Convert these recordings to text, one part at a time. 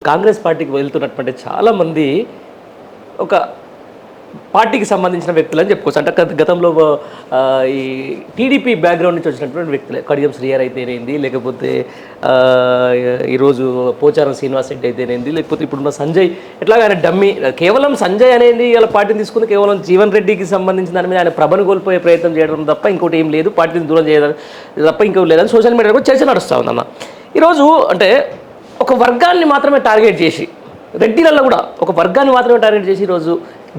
కాంగ్రెస్ పార్టీకి వెళ్తున్నటువంటి చాలామంది ఒక పార్టీకి సంబంధించిన వ్యక్తులు అని చెప్పుకోవచ్చు. అంటే గతంలో ఈ టీడీపీ బ్యాక్గ్రౌండ్ నుంచి వచ్చినటువంటి వ్యక్తులే. కడియం శ్రీహరి అయితేనేంది, లేకపోతే ఈరోజు పోచారం శ్రీనివాస్ రెడ్డి అయితేనేంది, లేకపోతే ఇప్పుడున్న సంజయ్, ఎట్లాగా ఆయన డమ్మీ. కేవలం సంజయ్ అనేది ఇలా పార్టీని తీసుకుంది కేవలం జీవన్ రెడ్డికి సంబంధించిన దాని మీద ఆయన ప్రభను కోల్పోయే ప్రయత్నం చేయడం తప్ప ఇంకోటి ఏం లేదు, పార్టీని దూరం చేయడం తప్ప ఇంకోటి లేదని సోషల్ మీడియాలో కూడా చర్చ నడుస్తూ ఉందన్న. ఈరోజు అంటే ఒక వర్గాన్ని మాత్రమే టార్గెట్ చేసి, రెడ్డిలలో కూడా ఒక వర్గాన్ని మాత్రమే టార్గెట్ చేసి ఈరోజు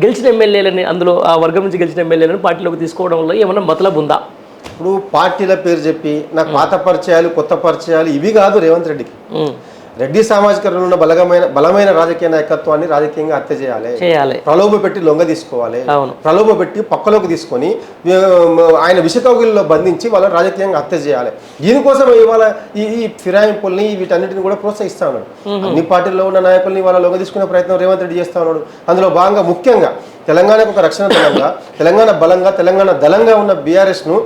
గెలిచిన ఎమ్మెల్యేలని, అందులో ఆ వర్గం నుంచి గెలిచిన ఎమ్మెల్యేలను పార్టీలోకి తీసుకోవడంలో ఏమన్నా మతలబు ఉందా? ఇప్పుడు పార్టీల పేరు చెప్పి నాకు పాత పరిచయాలు కొత్త పరిచయాలు ఇవి కాదు రేవంత్ రెడ్డికి. రెడ్డి సామాజిక ఉన్న బలమైన రాజకీయ నాయకత్వాన్ని రాజకీయంగా హత్య చేయాలి, ప్రలోభ పెట్టి లొంగ తీసుకోవాలి, ప్రలోభ పెట్టి పక్కలోకి తీసుకొని ఆయన విషకౌగిల్లో బంధించి వాళ్ళని రాజకీయంగా హత్య చేయాలి. దీనికోసం ఇవాళ ఈ ఫిరాయింపుల్ని వీటన్నిటిని కూడా ప్రోత్సహిస్తా ఉన్నాడు. అన్ని పార్టీల్లో ఉన్న నాయకుల్ని వాళ్ళ లొంగ తీసుకునే ప్రయత్నం రేవంత్ రెడ్డి చేస్తా ఉన్నాడు. అందులో భాగంగా ముఖ్యంగా తెలంగాణకు ఒక రక్షణ దళంగా, తెలంగాణ బలంగా, తెలంగాణ దళంగా ఉన్న బీఆర్ఎస్ను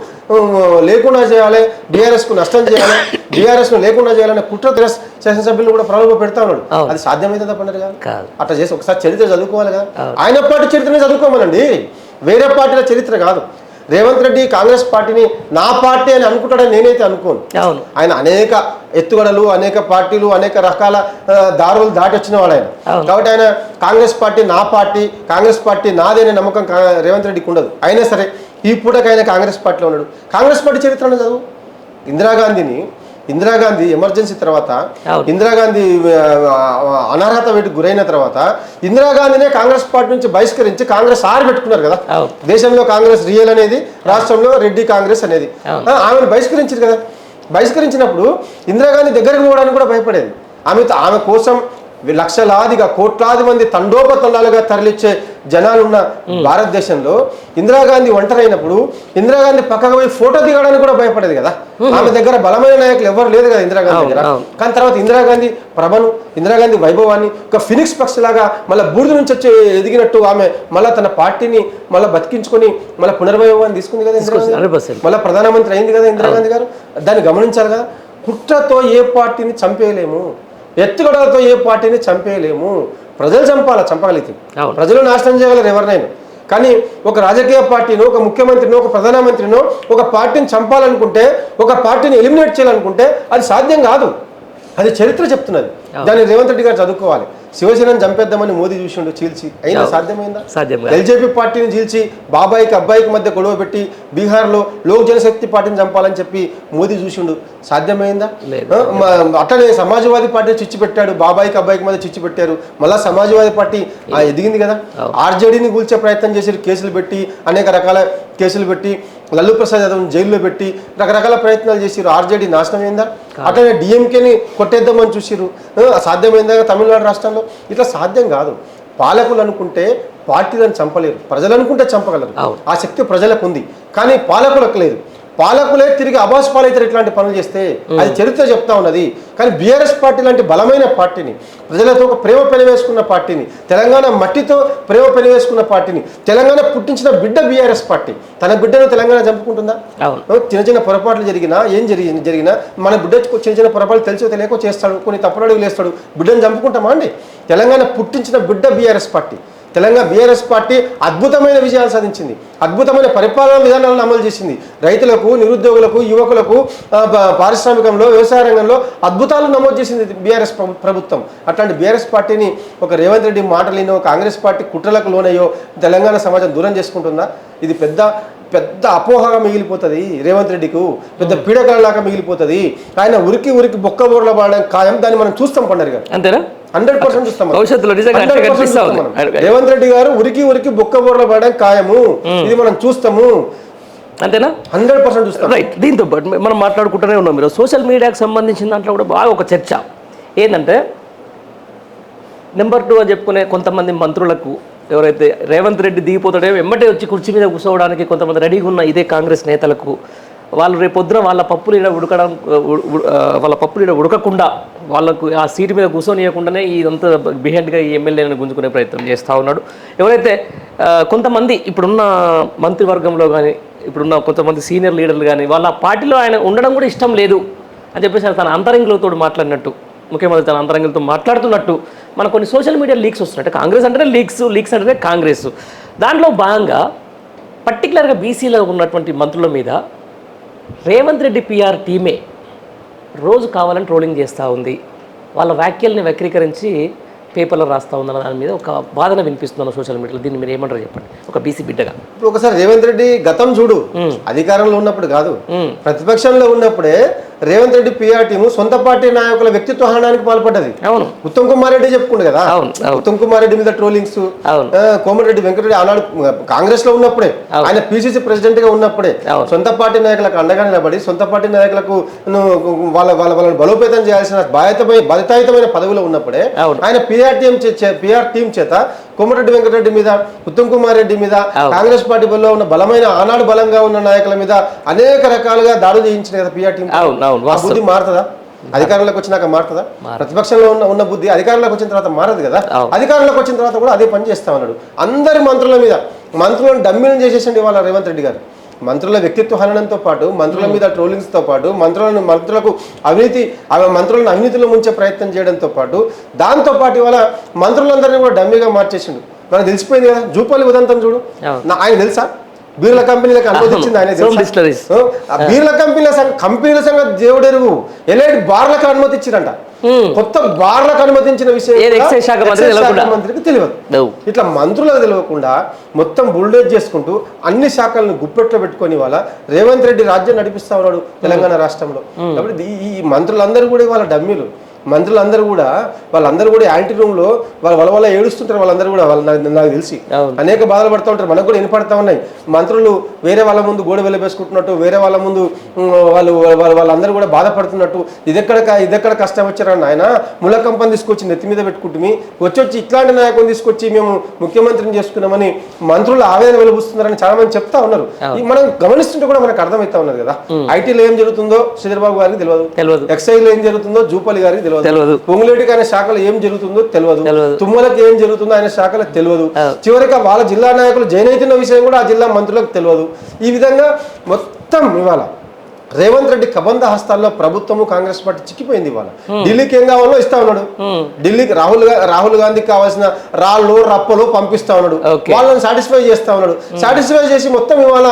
లేకుండా చేయాలి, బీఆర్ఎస్కు నష్టం చేయాలి, బీఆర్ఎస్ను లేకుండా చేయాలనే కుట్ర శాసనసభ్యులను కూడా ప్రలోభ పెడతా ఉన్నాడు. అది సాధ్యమైతే తప్పంటారు కదా. అట్లా చేసి ఒకసారి చరిత్ర చదువుకోవాలి కదా. ఆయన పార్టీ చరిత్రనే చదువుకోమనండి, వేరే పార్టీల చరిత్ర కాదు. రేవంత్ రెడ్డి కాంగ్రెస్ పార్టీని నా పార్టీ అని అనుకుంటాడని నేనైతే అనుకోను. ఆయన అనేక ఎత్తుగడలు, అనేక పార్టీలు, అనేక రకాల దారులు దాటి వచ్చిన వాడు ఆయన. కాబట్టి ఆయన కాంగ్రెస్ పార్టీ నా పార్టీ, కాంగ్రెస్ పార్టీ నాదే అనే నమ్మకం రేవంత్ రెడ్డికి ఉండదు. అయినా సరే ఈ పూటకి ఆయన కాంగ్రెస్ పార్టీలో ఉన్నాడు. కాంగ్రెస్ పార్టీ చరిత్రను చదువు. ఇందిరాగాంధీ ఎమర్జెన్సీ తర్వాత, ఇందిరాగాంధీ అనర్హత వేటుకు గురైన తర్వాత ఇందిరాగాంధీనే కాంగ్రెస్ పార్టీ నుంచి బహిష్కరించి కాంగ్రెస్ పెట్టుకున్నారు కదా. దేశంలో కాంగ్రెస్ రియల్ అనేది, రాష్ట్రంలో రెడ్డి కాంగ్రెస్ అనేది. ఆమెను బహిష్కరించారు కదా. బహిష్కరించినప్పుడు ఇందిరాగాంధీ దగ్గరికి పోవడానికి కూడా భయపడేది. ఆమె కోసం లక్షలాదిగా, కోట్లాది మంది తండోపతండాలుగా తరలిచ్చే జనాలున్న భారతదేశంలో ఇందిరాగాంధీ ఒంటరైనప్పుడు ఇందిరాగాంధీ పక్కకు పోయి ఫోటో దిగడానికి కూడా భయపడేది కదా. ఆమె దగ్గర బలమైన నాయకులు ఎవరు లేదు కదా ఇందిరాగాంధీ దగ్గర. కానీ తర్వాత ఇందిరాగాంధీ ప్రభను, ఇందిరాగాంధీ వైభవాన్ని ఒక ఫినిక్స్ పక్షిలాగా మళ్ళీ బూడిద నుంచి వచ్చి ఎదిగినట్టు ఆమె మళ్ళీ తన పార్టీని మళ్ళీ బతికించుకొని మళ్ళీ పునర్వైభవాన్ని తీసుకుంది కదా ఇందిరాగాంధీ. మళ్ళీ ప్రధానమంత్రి అయింది కదా ఇందిరాగాంధీ గారు. దాన్ని గమనించాలి కదా. కుట్రతో ఏ పార్టీని చంపేయలేము, ఎత్తుగడలతో ఏ పార్టీని చంపేయలేము. ప్రజలు చంపగలిగితే ప్రజలు నాశనం చేయగలరు ఎవరినైనా. కానీ ఒక రాజకీయ పార్టీనో, ఒక ముఖ్యమంత్రినో, ఒక ప్రధానమంత్రినో ఒక పార్టీని చంపాలనుకుంటే, ఒక పార్టీని ఎలిమినేట్ చేయాలనుకుంటే అది సాధ్యం కాదు. అది చరిత్ర చెప్తున్నది. దాన్ని రేవంత్ రెడ్డి గారు చదువుకోవాలి. శివసేనని చంపేద్దామని మోదీ చూసిండు చీల్చి, అయినా సాధ్యమైందా? ఎల్జేపీ పార్టీని చీల్చి బాబాయికి అబ్బాయికి మధ్య గొడవ పెట్టి బీహార్లో లోక్ జనశక్తి పార్టీని చంపాలని చెప్పి మోదీ చూసిండు, సాధ్యమైందా? అట్లనే సమాజ్వాదీ పార్టీని చిచ్చు పెట్టాడు, బాబాయికి అబ్బాయికి మధ్య చిచ్చు పెట్టారు. మళ్ళీ సమాజ్వాదీ పార్టీ ఎదిగింది కదా. ఆర్జేడీని కూల్చే ప్రయత్నం చేసి కేసులు పెట్టి, అనేక రకాల కేసులు పెట్టి, లల్లు ప్రసాద్ యాదవ్ని జైల్లో పెట్టి రకరకాల ప్రయత్నాలు చేసిరు. ఆర్జేడీ నాశనం అయిందా? అట్లనే డిఎంకేని కొట్టేద్దామని చూసిరు, సాధ్యమైందా తమిళనాడు రాష్ట్రంలో? ఇట్లా సాధ్యం కాదు. పాలకులు అనుకుంటే పార్టీలను చంపలేరు, ప్రజలు అనుకుంటే చంపగలరు. ఆ శక్తి ప్రజలకు ఉంది, కానీ పాలకులకు లేదు. పాలకులే తిరిగి అబాస్ పాలైతారు ఇట్లాంటి పనులు చేస్తే. అది చరిత్ర చెప్తా ఉన్నది. కానీ బీఆర్ఎస్ పార్టీ లాంటి బలమైన పార్టీని, ప్రజలతో ఒక ప్రేమ పెనవేసుకున్న పార్టీని, తెలంగాణ మట్టితో ప్రేమ పెనవేసుకున్న పార్టీని, తెలంగాణ పుట్టించిన బిడ్డ బీఆర్ఎస్ పార్టీ తన బిడ్డను తెలంగాణ చంపుకుంటుందా? చిన్న చిన్న పొరపాట్లు జరిగినా, ఏం జరిగినా మన బిడ్డ చిన్న చిన్న పొరపాట్లు తెలిసో తెలియకో చేస్తాడు, కొన్ని తప్పుడడుగులు వేస్తాడు, బిడ్డను చంపుకుంటామా అండి? తెలంగాణ పుట్టించిన బిడ్డ BRS party. Telangana BRS party అద్భుతమైన విజయాలు సాధించింది, అద్భుతమైన పరిపాలనా విధానాలను అమలు చేసింది. రైతులకు, నిరుద్యోగులకు, యువకులకు, పారిశ్రామికంలో, వ్యవసాయ రంగంలో అద్భుతాలు నమోదు చేసింది బీఆర్ఎస్ ప్రభుత్వం. అట్లాంటి బీఆర్ఎస్ పార్టీని ఒక రేవంత్ రెడ్డి మాటలినో, కాంగ్రెస్ పార్టీ కుట్రలకు లోనయ్యో తెలంగాణ సమాజం దూరం చేసుకుంటుందా? ఇది పెద్ద అపోహగా మిగిలిపోతుంది. రేవంత్ రెడ్డికు పెద్ద పీడకలలాగా మిగిలిపోతుంది. ఆయన ఉరికి బొక్కబోర్ల పడడం ఖాయం. దాన్ని మనం చూస్తాం పండగ గారు, అంతేనా? 100% చూస్తాం. రేవంత్ రెడ్డి గారు ఉరికి బొక్కబోర్ల పడడం ఖాయము. ఇది మనం చూస్తాము, అంతేనా? 100% చూస్తాం. రైట్. దీంతో పాటు మనం మాట్లాడుకుంటూనే ఉన్నాం. మీరు సోషల్ మీడియాకి సంబంధించిన దాంట్లో కూడా బాగా ఒక చర్చ ఏంటంటే, నెంబర్ 2 అని చెప్పుకునే కొంతమంది మంత్రులకు, ఎవరైతే రేవంత్ రెడ్డి దిగిపోతాడో వెంబటే వచ్చి కుర్చీ మీద కూర్చోవడానికి కొంతమంది రెడీగా ఉన్న ఇదే కాంగ్రెస్ నేతలకు, వాళ్ళు రేపొద్దున వాళ్ళ పప్పులు ఉడకకుండా వాళ్ళకు ఆ సీటు మీద కూర్చొనియకుండానే ఇదంతా బిహైండ్గా ఈ ఎమ్మెల్యేలను గుంజుకునే ప్రయత్నం చేస్తూ ఉన్నాడు. ఎవరైతే కొంతమంది ఇప్పుడున్న మంత్రివర్గంలో కానీ, ఇప్పుడున్న కొంతమంది సీనియర్ లీడర్లు కానీ వాళ్ళ పార్టీలో ఆయన ఉండడం కూడా ఇష్టం లేదు అని చెప్పేసి తన అంతరంగులతో మాట్లాడినట్టు ముఖ్యమంత్రి తన అంతరంగంతో మాట్లాడుతున్నట్టు మన కొన్ని సోషల్ మీడియా లీక్స్ వస్తున్నాయి. కాంగ్రెస్ అంటేనే లీక్స్ అంటేనే కాంగ్రెస్. దాంట్లో భాగంగా పర్టికులర్గా బీసీలో ఉన్నటువంటి మంత్రుల మీద రేవంత్ రెడ్డి పిఆర్ టీమే రోజు కావాలని ట్రోలింగ్ చేస్తూ ఉంది. వాళ్ళ వ్యాఖ్యల్ని వక్రీకరించి పేపర్లో రాస్తూ ఉందన్న దాని మీద ఒక వాదన వినిపిస్తున్నాను సోషల్ మీడియాలో. దీన్ని మీరు ఏమంటారు చెప్పండి, ఒక బీసీ బిడ్డగా. ఇప్పుడు ఒకసారి రేవంత్ రెడ్డి గతం చూడు, అధికారంలో ఉన్నప్పుడు కాదు, ప్రతిపక్షంలో ఉన్నప్పుడే రేవంత్ రెడ్డి పిఆర్ టీము సొంత పార్టీ నాయకుల వ్యక్తిత్వ హననానికి పాల్పడ్డది. అవును, ఉత్తమ్ కుమార్ రెడ్డి చెప్పుకుండు కదా, ఉత్తమ్ కుమార్ రెడ్డి మీద ట్రోలింగ్స్, కోమటిరెడ్డి వెంకటరెడ్డి ఆనాడు కాంగ్రెస్ లో ఉన్నప్పుడే, ఆయన పిసిసి ప్రెసిడెంట్ గా ఉన్నప్పుడే సొంత పార్టీ నాయకులకు అండగా నిలబడి సొంత పార్టీ నాయకులకు వాళ్ళని బలోపేతం చేయాల్సిన బాధ్యతాయుతమైన పదవిలో ఉన్నప్పుడే ఆయన పిఆర్ టీం చేత కోమటిరెడ్డి వెంకటరెడ్డి మీద, ఉత్తమ్ కుమార్ రెడ్డి మీద, కాంగ్రెస్ పార్టీలో ఉన్న బలమైన ఆనాడు బలంగా ఉన్న నాయకుల మీద అనేక రకాలుగా దాడులు చేయించిన కదా పిఆర్ టీం. బుద్ధి మారుతుందా? అధికారంలోకి వచ్చినాక మారుతుందా? ప్రతిపక్షంలో ఉన్న బుద్ధి అధికారంలోకి వచ్చిన తర్వాత మారదు కదా. అధికారంలోకి వచ్చిన తర్వాత కూడా అదే పని చేస్తా ఉన్నాడు. అందరి మంత్రుల మీద మంత్రులను డమ్మీలను చేసేసండి వాళ్ళ రేవంత్ రెడ్డి గారు. మంత్రుల వ్యక్తిత్వ హననంతో పాటు, మంత్రుల మీద ట్రోలింగ్స్తో పాటు, మంత్రులను అవినీతిలో ముంచే ప్రయత్నం చేయడంతో పాటు, దాంతోపాటు ఇవాళ మంత్రులందరినీ కూడా డమ్మీగా మార్చేసిండు. మనకు తెలిసిపోయింది కదా, జూపల్లి ఉదంతం చూడు. ఆయన తెలుసా? బీర్ల కంపెనీలకు అనుమతించింది ఆయన. బీర్ల కంపెనీల సంగతి దేవుడెరుగు. ఎలాంటి బార్లకు అనుమతి ఇచ్చిరంట. కొత్త బార్లకు అనుమతించిన విషయం శాఖ మంత్రికి తెలియదు. ఇట్లా మంత్రులకు తెలియకుండా మొత్తం బుల్డేజ్ చేసుకుంటూ అన్ని శాఖలను గుప్పెట్లో పెట్టుకొని వాళ్ళ రేవంత్ రెడ్డి రాజ్యం నడిపిస్తా ఉన్నాడు తెలంగాణ రాష్ట్రంలో. కాబట్టి ఈ మంత్రులందరూ కూడా వాళ్ళ డమ్మీలు. మంత్రులందరూ కూడా వాళ్ళందరూ కూడా యాంటీ రూమ్ లో వాళ్ళ ఏడుస్తుంటారు. వాళ్ళందరూ కూడా నాకు తెలిసి అనేక బాధలు పడుతూ ఉంటారు. మనకు కూడా వినపడతా ఉన్నాయి. మంత్రులు వేరే వాళ్ళ ముందు గోడ వెలబేసుకుంటున్నట్టు, వేరే వాళ్ళ ముందు వాళ్ళందరూ కూడా బాధపడుతున్నట్టు, ఇదెక్కడ కష్టం వచ్చారని ఆయన ములకంపని తీసుకొచ్చి నెత్తి మీద పెట్టుకుంటుమి వచ్చి ఇట్లాంటి నాయకుని తీసుకొచ్చి మేము ముఖ్యమంత్రిని చేసుకున్నామని మంత్రులు ఆవేదన వెలుబుస్తున్నారని చాలా మంది చెప్తా ఉన్నారు. మనం గమనిస్తుంటే కూడా మనకు అర్థమవుతా ఉన్నది కదా. ఐటీలో ఏం జరుగుతుందో శ్రీధర్బాబు గారికి తెలియదు, ఎక్సైజ్ లో ఏం జరుగుతుందో జూపల్లి గారికి తెలియదు, పొంగులేటికి ఆయన శాఖలో ఏం జరుగుతుందో తెలియదు, తుమ్మలకి ఏం జరుగుతుందో ఆయన శాఖలకు తెలియదు, చివరికి వాళ్ళ జిల్లా నాయకులు జైన్ అవుతున్న విషయం కూడా ఆ జిల్లా మంత్రులకు తెలియదు. ఈ విధంగా మొత్తం ఇవాళ రేవంత్ రెడ్డి కబంధ హస్తాల్లో ప్రభుత్వము కాంగ్రెస్ పార్టీ చిక్కిపోయింది. ఇవాళ ఢిల్లీకి ఏం కావాలో ఇస్తా ఉన్నాడు. ఢిల్లీకి రాహుల్ గాంధీకి కావాల్సిన రాళ్ళు రప్పలు పంపిస్తా ఉన్నాడు. వాళ్ళని సాటిస్ఫై చేస్తా ఉన్నాడు. సాటిస్ఫై చేసి మొత్తం ఇవాళ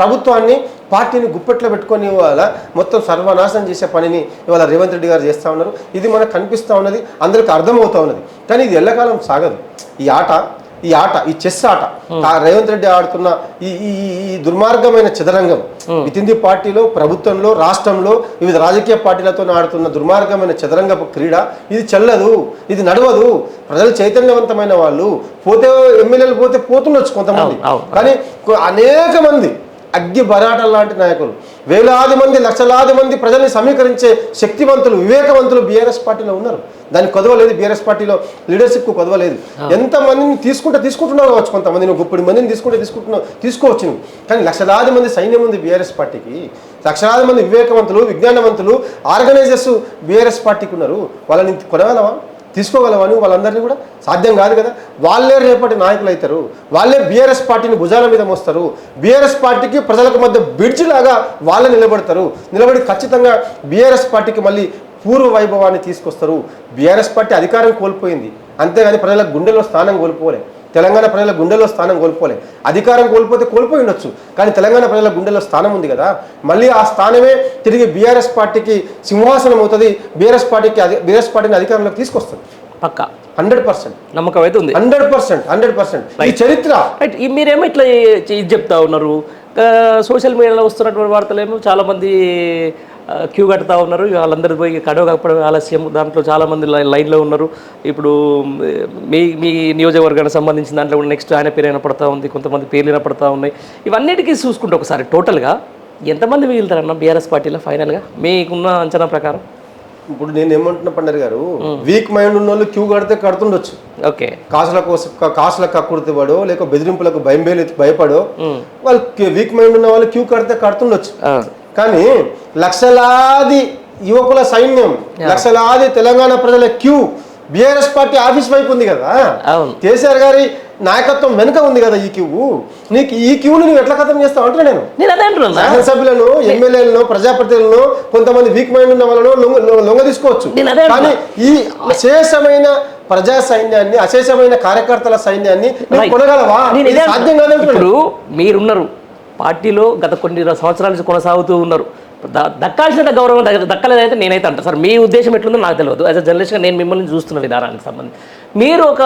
ప్రభుత్వాన్ని పార్టీని గుప్పెట్లో పెట్టుకొని ఇవాళ మొత్తం సర్వనాశనం చేసే పనిని ఇవాళ రేవంత్ రెడ్డి గారు చేస్తూ ఉన్నారు. ఇది మనకు కనిపిస్తూ ఉన్నది, అందరికి అర్థమవుతా ఉన్నది. కానీ ఇది ఎల్లకాలం సాగదు. ఈ చెస్ ఆట రేవంత్ రెడ్డి ఆడుతున్న ఈ దుర్మార్గమైన చదరంగం వితిన్ ది పార్టీలో, ప్రభుత్వంలో, రాష్ట్రంలో వివిధ రాజకీయ పార్టీలతో ఆడుతున్న దుర్మార్గమైన చదరంగపు క్రీడ ఇది చెల్లదు, ఇది నడవదు. ప్రజలు చైతన్యవంతమైన వాళ్ళు పోతే ఎమ్మెల్యేలు పోతుండొచ్చు కొంతమంది, కానీ అనేక మంది అగ్గి బరాటం లాంటి నాయకులు, వేలాది మంది, లక్షలాది మంది ప్రజల్ని సమీకరించే శక్తివంతులు, వివేకవంతులు బీఆర్ఎస్ పార్టీలో ఉన్నారు. దానికి కొదవలేదు. బీఆర్ఎస్ పార్టీలో లీడర్షిప్ కొదవలేదు. ఎంతమందిని తీసుకుంటున్నావు కావచ్చు, కొంతమంది నువ్వు 30 మందిని తీసుకోవచ్చు నువ్వు, కానీ లక్షలాది మంది సైన్యం ఉంది బీఆర్ఎస్ పార్టీకి. లక్షలాది మంది వివేకవంతులు, విజ్ఞానవంతులు, ఆర్గనైజర్స్ బీఆర్ఎస్ పార్టీకి ఉన్నారు. వాళ్ళని కొనగలవా, తీసుకోగలవని? వాళ్ళందరినీ కూడా సాధ్యం కాదు కదా. వాళ్ళే రేపటి నాయకులు అవుతారు. వాళ్ళే బీఆర్ఎస్ పార్టీని భుజాల మీద మోస్తారు. బీఆర్ఎస్ పార్టీకి ప్రజలకు మధ్య బ్రిడ్జ్ లాగా వాళ్ళే నిలబడి ఖచ్చితంగా బీఆర్ఎస్ పార్టీకి మళ్ళీ పూర్వ వైభవాన్ని తీసుకొస్తారు. బీఆర్ఎస్ పార్టీ అధికారం కోల్పోయింది, అంతేగాని ప్రజల గుండెల్లో స్థానం కోల్పోలే. తెలంగాణ ప్రజల గుండెల్లో స్థానం కోల్పోలే. అధికారం కోల్పోయి ఉండొచ్చు, కానీ తెలంగాణ ప్రజల గుండెల్లో స్థానం ఉంది కదా. మళ్ళీ ఆ స్థానమే తిరిగి బీఆర్ఎస్ పార్టీకి సింహాసనం అవుతుంది. బీఆర్ఎస్ పార్టీని అధికారంలోకి తీసుకొస్తుంది పక్కా. 100% నమ్మకం అయితే ఉంది. 100%. ఈ చరిత్ర మీరేమో ఇట్లా ఇది చెప్తా ఉన్నారు. సోషల్ మీడియాలో వస్తున్నటువంటి వార్తలేమో చాలామంది క్యూ కడతా ఉన్నారు. వాళ్ళందరూ పోయి కడవ కప్పడం ఆలస్యం. దాంట్లో చాలామంది లైన్లో ఉన్నారు. ఇప్పుడు మీ నియోజకవర్గానికి సంబంధించిన దాంట్లో కూడా నెక్స్ట్ ఆయన పేరు వినపడతా ఉంది, కొంతమంది పేర్లు వినపడతా ఉన్నాయి. ఇవన్నిటికీ చూసుకుంటే ఒకసారి టోటల్గా ఎంతమంది మిగులుతారన్న బీఆర్ఎస్ పార్టీలో ఫైనల్గా మీకున్న అంచనా ప్రకారం? ఇప్పుడు నేను ఏమంటున్నా పండర్ గారు, వీక్ మైండ్ ఉన్న వాళ్ళు క్యూ కడితే కడుతుండొచ్చు. ఓకే, కాసులకు కక్కుర్తిపడో లేక బెదిరింపులకు భయపడో వాళ్ళు వీక్ మైండ్ ఉన్న వాళ్ళు క్యూ కడితే కడుతుండొచ్చు. కానీ లక్షలాది యువకుల సైన్యం, లక్షలాది తెలంగాణ ప్రజల క్యూ బీఆర్ఎస్ పార్టీ ఆఫీస్ వైపు ఉంది కదా. కేసీఆర్ గారి నాయకత్వం వెనుక ఉంది కదా ఈ క్యూ. నీకు ఈ క్యూని నువ్వు ఎట్లా ఖతం చేస్తావు అంటే నేను అదే అంటున్నా. శాసనసభ్యులను, ఎమ్మెల్యేలను, ప్రజాప్రతినిధులను, కొంతమంది వీక్ మైండ్ ఉన్న వాళ్ళను లొంగ తీసుకోవచ్చు. కానీ ఈ అశేషమైన ప్రజా సైన్యాన్ని, అశేషమైన కార్యకర్తల సైన్యాన్ని కొనగలవా? సాధ్యం కాదంటున్నాడు. ఇప్పుడు మీరున్నారు పార్టీలో గత కొన్ని సంవత్సరాల నుంచి కొనసాగుతూ ఉన్నారు. దక్కాల్సిన గౌరవం దక్కలేదైతే నేనైతే అంటాను సార్. మీ ఉద్దేశం ఎట్లుందో నాకు తెలియదు. యాజ్ అ జర్నలిస్ట్గా నేను మిమ్మల్ని చూస్తున్న విధానానికి సంబంధించి మీరు ఒక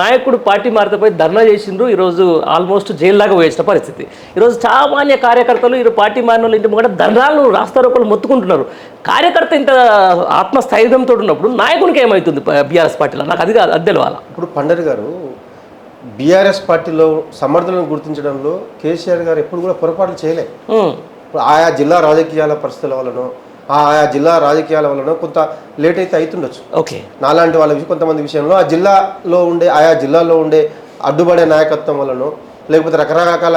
నాయకుడు పార్టీ మారితే ధర్నా చేసిండ్రు, ఈరోజు ఆల్మోస్ట్ జైలు దాకా వేసిన పరిస్థితి. ఈరోజు సామాన్య కార్యకర్తలు ఈరోజు పార్టీ మారిన వాళ్ళు ఇంటి ముంగట ధర్నాలు రాస్తారోకలు మొత్తుకుంటున్నారు. కార్యకర్త ఇంత ఆత్మస్థైర్యంతో ఉన్నప్పుడు నాయకునికి ఏమవుతుంది బీఆర్ఎస్ పార్టీలో? నాకు అది తెలియాలి. ఇప్పుడు పండరి గారు బీఆర్ఎస్ పార్టీలో సమర్థులను గుర్తించడంలో కేసీఆర్ గారు ఎప్పుడు కూడా పొరపాట్లు చేయలే. ఆయా జిల్లా రాజకీయాల పరిస్థితుల వలన, ఆయా జిల్లా రాజకీయాల వలన కొంత లేట్ అయితే అవుతుండొచ్చు. ఓకే, నాలాంటి వాళ్ళ కొంతమంది విషయంలో ఆ జిల్లాలో ఉండే, ఆయా జిల్లాల్లో ఉండే అడ్డుపడే నాయకత్వం వలన, లేకపోతే రకరకాల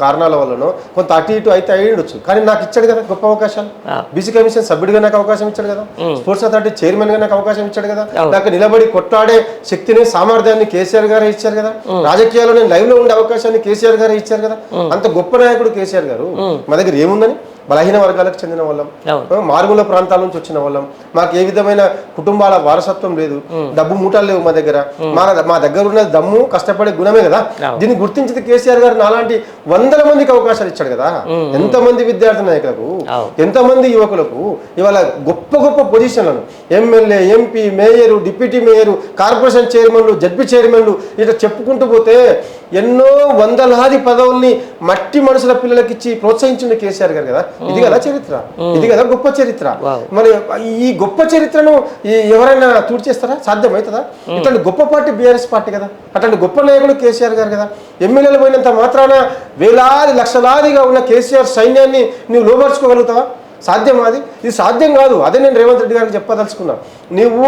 కారణాల వలన కొంత అటు ఇటు అయితే అయ్యిండొచ్చు. కానీ నాకు ఇచ్చాడు కదా గొప్ప అవకాశాలు. బీసీ కమిషన్ సభ్యుడిగా నాకు అవకాశం ఇచ్చాడు కదా, స్పోర్ట్స్ అథారిటీ చైర్మన్ గా నాకు అవకాశం ఇచ్చాడు కదా, నాకు నిలబడి కొట్లాడే శక్తిని, సామర్థ్యాన్ని కేసీఆర్ గారే ఇచ్చారు కదా, రాజకీయాల్లో నేను లైవ్ లో ఉండే అవకాశాన్ని కేసీఆర్ గారే ఇచ్చారు కదా. అంత గొప్ప నాయకుడు కేసీఆర్ గారు. మా దగ్గర ఏముందని? బలహీన వర్గాలకు చెందిన వాళ్ళం, మారుమూల ప్రాంతాల నుంచి వచ్చిన వాళ్ళం, మాకు ఏ విధమైన కుటుంబాల వారసత్వం లేదు, డబ్బు మూటలు లేవు మా దగ్గర. మా దగ్గర ఉన్న దమ్ము, కష్టపడే గుణమే కదా. దీన్ని గుర్తించింది కేసీఆర్ గారు. నాలాంటి వందల మందికి అవకాశాలు ఇచ్చాడు కదా. ఎంతమంది విద్యార్థి నాయకులకు, ఎంతమంది యువకులకు ఇవాళ గొప్ప గొప్ప పొజిషన్లను, MLA, MP, mayor, deputy mayor, corporation చైర్మన్లు, జడ్పీ చైర్మన్లు, ఇట్లా చెప్పుకుంటూ పోతే ఎన్నో వందలాది పదవుల్ని మట్టి మనుషుల పిల్లలకి ఇచ్చి ప్రోత్సహించింది కేసీఆర్ గారు కదా. ఇది కదా చరిత్ర, ఇది కదా గొప్ప చరిత్ర. మరి ఈ గొప్ప చరిత్రను ఎవరైనా చేస్తారా? సాధ్యమవుతుందా? ఇట్లాంటి గొప్ప పార్టీ బీఆర్ఎస్ పార్టీ కదా, అట్లాంటి గొప్ప నాయకుడు కేసీఆర్ గారు కదా. ఎమ్మెల్యేలు పోయినంత మాత్రాన వేలాది లక్షలాదిగా ఉన్న కేసీఆర్ సైన్యాన్ని నువ్వు లోపరుచుకోగలుగుతావా? సాధ్యమా? ఇది సాధ్యం కాదు. అదే నేను రేవంత్ రెడ్డి గారికి చెప్పదలుచుకున్నా. నువ్వు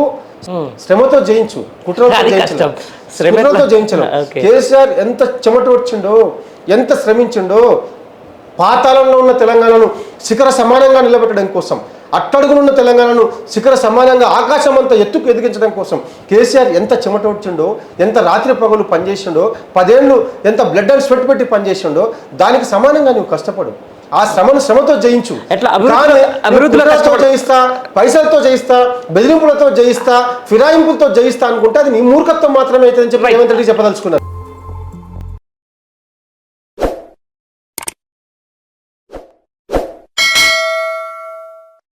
శ్రమతో జయించు, కుట్రతో జయించను. కేసీఆర్ ఎంత చెమట వచ్చిండో, ఎంత శ్రమించిండో, పాతాళంలో ఉన్న తెలంగాణను శిఖర సమానంగా నిలబెట్టడం కోసం, అట్టడుగునున్న తెలంగాణను శిఖర సమానంగా ఆకాశం అంతా ఎత్తుకు ఎదిగించడం కోసం కేసీఆర్ ఎంత చెమట వచ్చిండో, ఎంత రాత్రి పగలు పనిచేసిండో, 10 ఏళ్ళు ఎంత బ్లడ్ అండ్ స్వెట్ పెట్టి పనిచేసిండో, దానికి సమానంగా నువ్వు కష్టపడు. ఆ శ్రమతో జయించు. అభివృద్ధితో జయిస్తా, పైసలతో జయిస్తా, బెదిరింపులతో జయిస్తా, ఫిరాయింపులతో జయిస్తా అనుకుంటే అది నీ మూర్ఖత్వం మాత్రమే అవుతుందని చెప్పి రేవంత్ రెడ్డి చెప్పదలుచుకున్నారు.